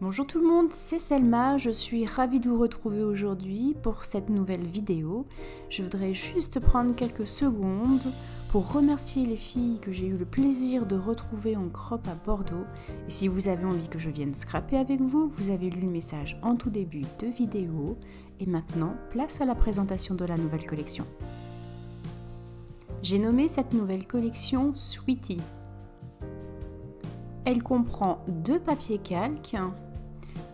Bonjour tout le monde, c'est Selma, je suis ravie de vous retrouver aujourd'hui pour cette nouvelle vidéo. Je voudrais juste prendre quelques secondes pour remercier les filles que j'ai eu le plaisir de retrouver en crop à Bordeaux. Et si vous avez envie que je vienne scraper avec vous, vous avez lu le message en tout début de vidéo. Et maintenant, place à la présentation de la nouvelle collection. J'ai nommé cette nouvelle collection Sweetie. Elle comprend 2 papiers calques.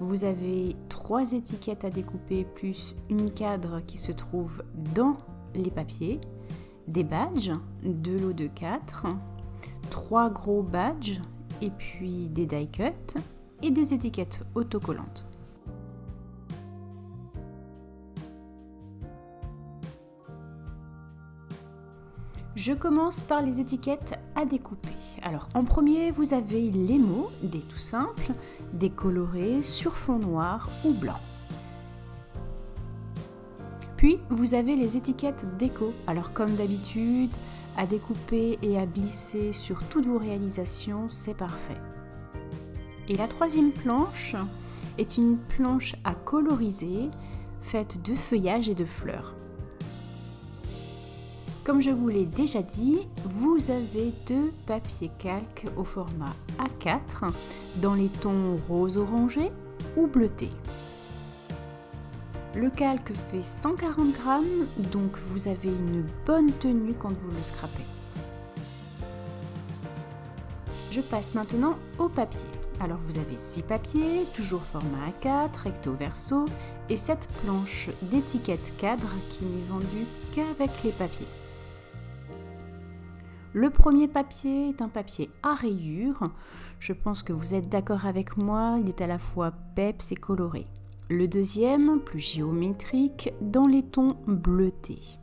Vous avez 3 étiquettes à découper plus une cadre qui se trouve dans les papiers, des badges, 2 lots de 4, 3 gros badges et puis des die cuts et des étiquettes autocollantes. Je commence par les étiquettes à découper. Alors en premier, vous avez les mots, des tout simples, des colorés sur fond noir ou blanc. Puis vous avez les étiquettes déco. Alors comme d'habitude, à découper et à glisser sur toutes vos réalisations, c'est parfait. Et la troisième planche est une planche à coloriser, faite de feuillages et de fleurs. Comme je vous l'ai déjà dit, vous avez 2 papiers calques au format A4 dans les tons rose orangé ou bleuté. Le calque fait 140 grammes, donc vous avez une bonne tenue quand vous le scrapez. Je passe maintenant au papier. Alors vous avez 6 papiers, toujours format A4, recto verso, et cette planche d'étiquette cadre qui n'est vendue qu'avec les papiers. Le premier papier est un papier à rayures. Je pense que vous êtes d'accord avec moi, il est à la fois peps et coloré. Le deuxième, plus géométrique, dans les tons bleutés.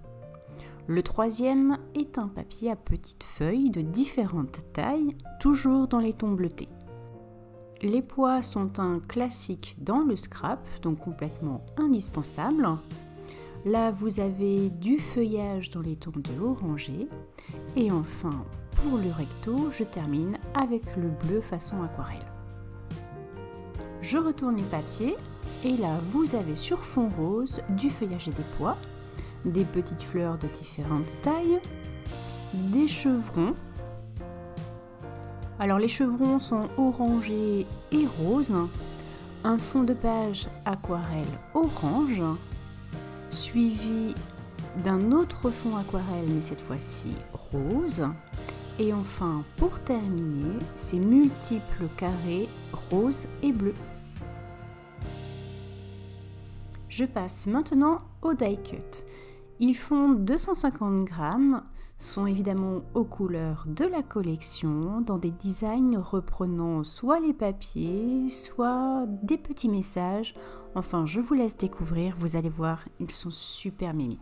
Le troisième est un papier à petites feuilles de différentes tailles, toujours dans les tons bleutés. Les poids sont un classique dans le scrap, donc complètement indispensable. Là, vous avez du feuillage dans les tons de orangé. Et enfin, pour le recto, je termine avec le bleu façon aquarelle. Je retourne les papiers et là, vous avez sur fond rose du feuillage et des pois, des petites fleurs de différentes tailles, des chevrons. Alors, les chevrons sont orangés et roses, un fond de page aquarelle orange, suivi d'un autre fond aquarelle, mais cette fois-ci rose. Et enfin, pour terminer, ces multiples carrés rose et bleu. Je passe maintenant au die cut. Ils font 250 grammes, sont évidemment aux couleurs de la collection, dans des designs reprenant soit les papiers, soit des petits messages. Enfin, je vous laisse découvrir, vous allez voir, ils sont super mimi.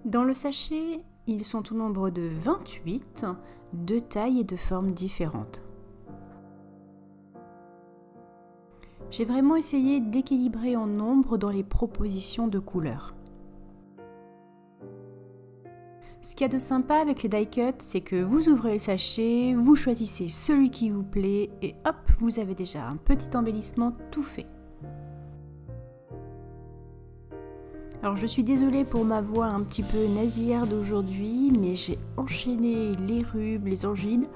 Dans le sachet, ils sont au nombre de 28, de tailles et de formes différentes. J'ai vraiment essayé d'équilibrer en nombre dans les propositions de couleurs. Ce qu'il y a de sympa avec les die cuts, c'est que vous ouvrez le sachet, vous choisissez celui qui vous plaît et hop, vous avez déjà un petit embellissement tout fait. Alors je suis désolée pour ma voix un petit peu nasillarde d'aujourd'hui, mais j'ai enchaîné les rhumes, les angines,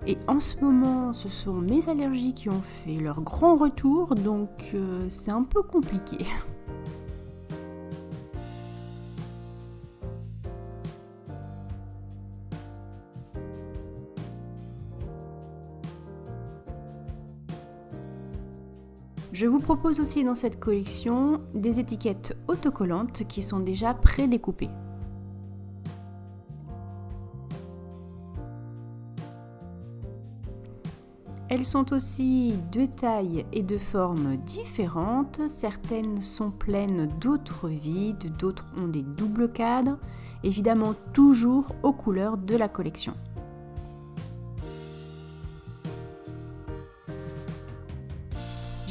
et en ce moment ce sont mes allergies qui ont fait leur grand retour, donc c'est un peu compliqué. Je vous propose aussi dans cette collection des étiquettes autocollantes qui sont déjà pré-découpées. Elles sont aussi de tailles et de formes différentes. Certaines sont pleines, d'autres vides, d'autres ont des doubles cadres. Évidemment toujours aux couleurs de la collection.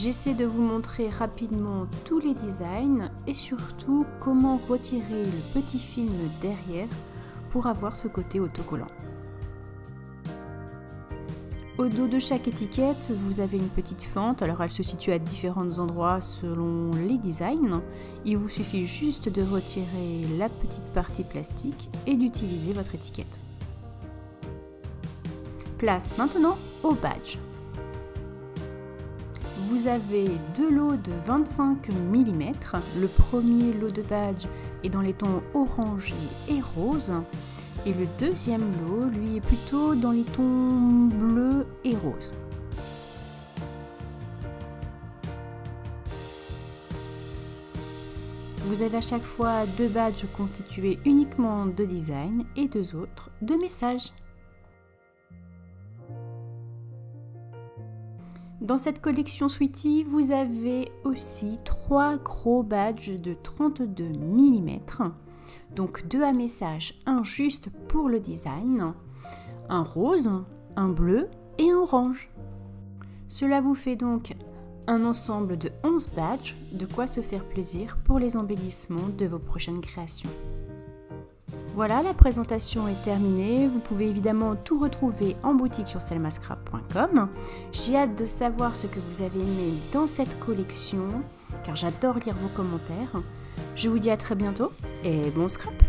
J'essaie de vous montrer rapidement tous les designs et surtout comment retirer le petit film derrière pour avoir ce côté autocollant. Au dos de chaque étiquette, vous avez une petite fente, alors elle se situe à différents endroits selon les designs. Il vous suffit juste de retirer la petite partie plastique et d'utiliser votre étiquette. Place maintenant au badge. Vous avez deux lots de 25 mm. Le premier lot de badge est dans les tons orangé et rose. Et le deuxième lot, lui, est plutôt dans les tons bleu et rose. Vous avez à chaque fois deux badges constitués uniquement de design et deux autres de messages. Dans cette collection Sweety, vous avez aussi trois gros badges de 32 mm. Donc deux à message, un juste pour le design, un rose, un bleu et un orange. Cela vous fait donc un ensemble de 11 badges, de quoi se faire plaisir pour les embellissements de vos prochaines créations. Voilà, la présentation est terminée. Vous pouvez évidemment tout retrouver en boutique sur selmascrap.com. J'ai hâte de savoir ce que vous avez aimé dans cette collection, car j'adore lire vos commentaires. Je vous dis à très bientôt et bon scrap!